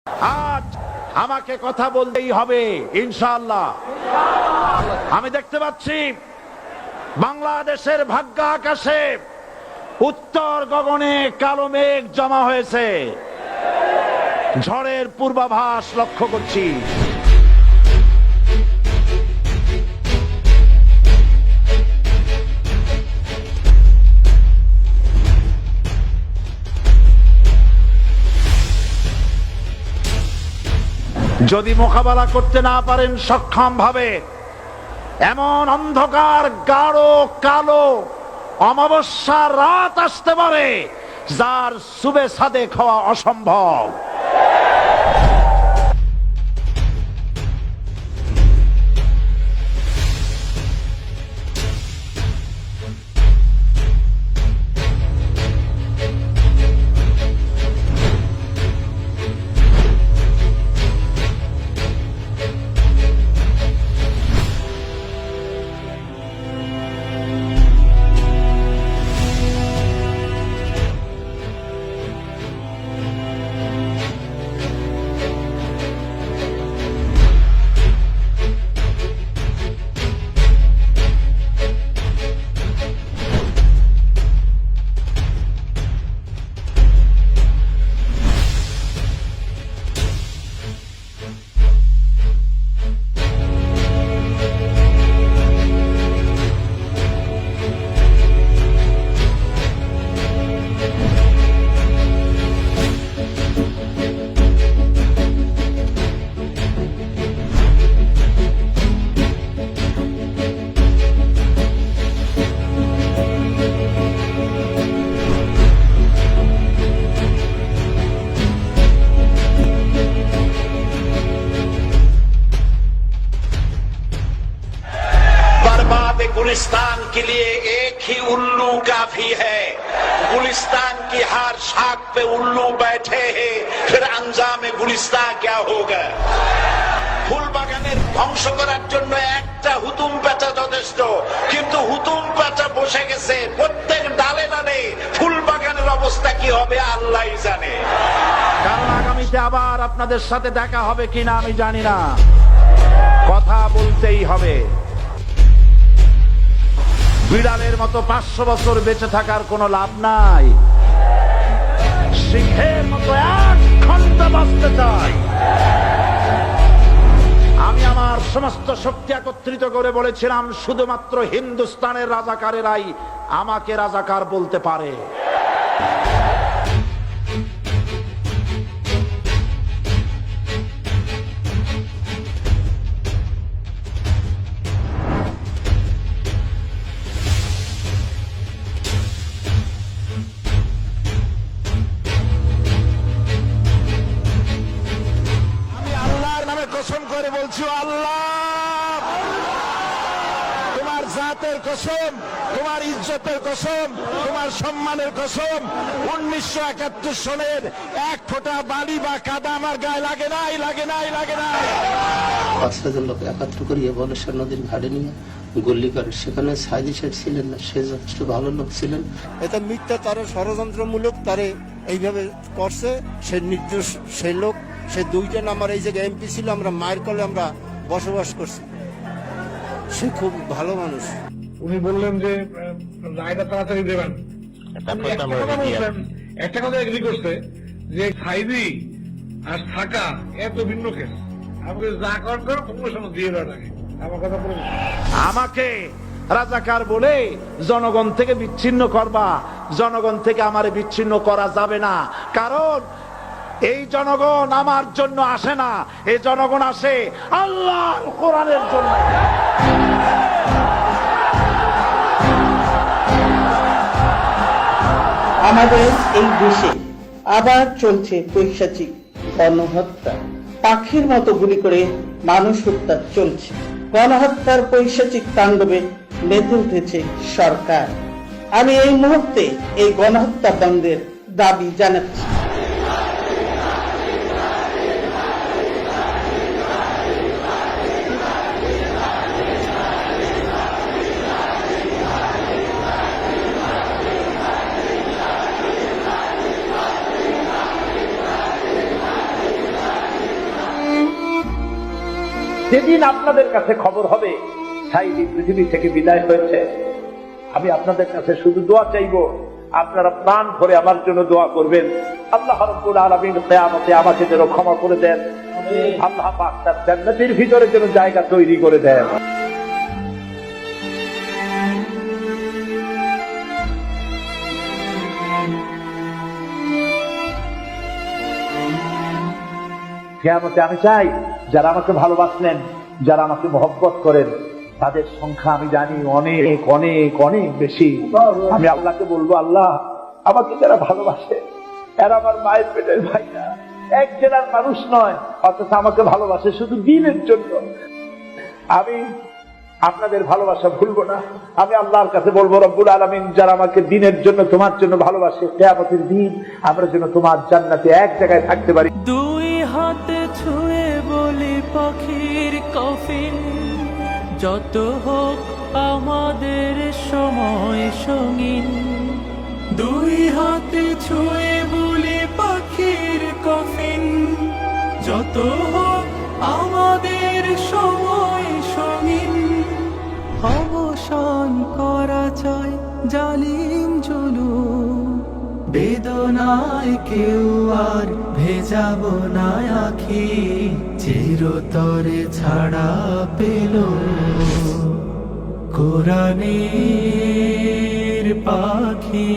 আজ আমাকে কথা বলতেই হবে ইনশাআল্লাহ। আমি দেখতে পাচ্ছি বাংলাদেশের ভাগ্য আকাশে উত্তর গগনে কালো মেঘ জমা হয়েছে, ঝড়ের পূর্বাভাস লক্ষ্য করছি। যদি মোকাবেলা করতে না পারেন সক্ষম ভাবে, এমন অন্ধকার গাঢ় কালো অমাবস্যার রাত আসতে পারে যার সুবে সাদেক হওয়া অসম্ভব। गुलिस्तान के लिए एक ही उल्लू काफी है। गुलिस्तान की हर शाख पे उल्लू बैठे हैं, फिर अंजाम गुलिस्तान क्या होगा। ফুল বাগানের ধ্বংস করার জন্য একটা হুতুম পেঁচা যথেষ্ট, কিন্তু হুতুম পেঁচা বসে গেছে প্রত্যেক ডালে ডালে। ফুল বাগানের অবস্থা কি হবে আল্লাহই জানে। কারণ আগামীতে আবার আপনাদের সাথে দেখা হবে কিনা আমি জানি না, কথা বলতেই হবে। বিড়ালের মতো 500 বছর বেঁচে থাকার কোনো লাভ নাই, সিংহের মতো 1 ঘন্টা বাঁচতে চাই। আমি আমার সমস্ত শক্তি একত্রিত করে বলেছিলাম শুধুমাত্র হিন্দুস্তানের রাজাকারেরাই আমাকে রাজাকার বলতে পারে। কসম করে বলছি আল্লাহ, তোমার জাতের কসম, তোমার ইজ্জতের কসম, তোমার সম্মানের কসম, 1971 সনের 1 ফোঁটা বালি বা কাদা আমার গায়ে লাগে নাই, লাগে নাই, লাগে নাই। 5,000 লোক একাত্র করিয়ে বলেশ্বর নদীর ঘাটে নিয়ে গুলি করে, সেখানে সাইদি শেখ ছিলেন না, সে যথেষ্ট ভালো লোক ছিলেন। এটা মিথ্যা, তারা ষড়যন্ত্রমূলক, তারে এইভাবে করছে। সে নির্দোষ, সেই লোক, সে 2টা নাম্বার এই জায়গায় এমপি ছিল, আমরা মায়ের কলে আমরা বসবাস করছি। সে খুব ভালো মানুষ। উনি বললেন যে রায়টা তাড়াতাড়ি দেবেন। একটা কথা এগ্রি করছে যে সাইদি আর থাকা এত ভিন্ন কেস, আমাকে যা করার প্রমোশন দিয়ে দেওয়া লাগে। আমার কথা বলে আমাকে রাজাকার বলে জনগণ থেকে বিচ্ছিন্ন করবা, জনগণ থেকে আমারে বিচ্ছিন্ন করা যাবে না। কারণ এই জনগণ আমার জন্য আসে না, এই জনগণ আসে আল্লাহর কোরআনের জন্য। আমাদের এই দেশে আবার চলছে পৈশাচিক গণহত্যা। পাখির মতো গুলি করে মানুষ হত্যা চলছে। গণহত্যার পৈশাচিক তাণ্ডবে মেতে উঠেছে সরকার। আমি এই মুহূর্তে এই গণহত্যা বন্ধের দাবি জানাচ্ছি। যেদিন আপনাদের কাছে খবর হবে সাইদি পৃথিবী থেকে বিদায় হয়েছে, আমি আপনাদের কাছে শুধু দোয়া চাইবো, আপনারা প্রাণ ভরে আমার জন্য দোয়া করবেন। আল্লাহ রাব্বুল আলামিন কিয়ামতে আমাকে যেন ক্ষমা করে দেন, আল্লাহ পাক তার জান্নাতের ভিতরে যেন জায়গা তৈরি করে দেন। কিয়ামতে আমি চাই যারা আমাকে ভালোবাসলেন, যারা আমাকে মহব্বত করেন, তাদের সংখ্যা আমি জানি অনেক অনেক অনেক বেশি। আমি আল্লাহকে বলবো, আল্লাহ আমাকে যারা ভালোবাসে এরা আমার মায়ের পেটের ভাইরা, এক জেলার মানুষ নয়, অথচ আমাকে ভালোবাসে শুধু দ্বীনের জন্য। আমি আপনাদের ভালোবাসা ভুলবো না। আমি আল্লাহর কাছে বলবো, রব্বুল আলামিন যারা আমাকে দ্বীনের জন্য তোমার জন্য ভালোবাসে, কিয়ামতের দিন আমরা যেন তোমার জান্নাতে এক জায়গায় থাকতে পারি। দুই হাতে ছুঁয়ে বলি পাখির কফিন, যত হোক আমাদের সময় সঙ্গীন। দুই হাতে ছুঁয়ে বলি পাখির কফিন, যত হোক আমাদের সময় সঙ্গীন। অবসান করা চাই জালিম জুলুম, বেদনায় কেউ আর ভেজাবো না আখি, চিরতরে ছাড়া পেল কোরআনের পাখি।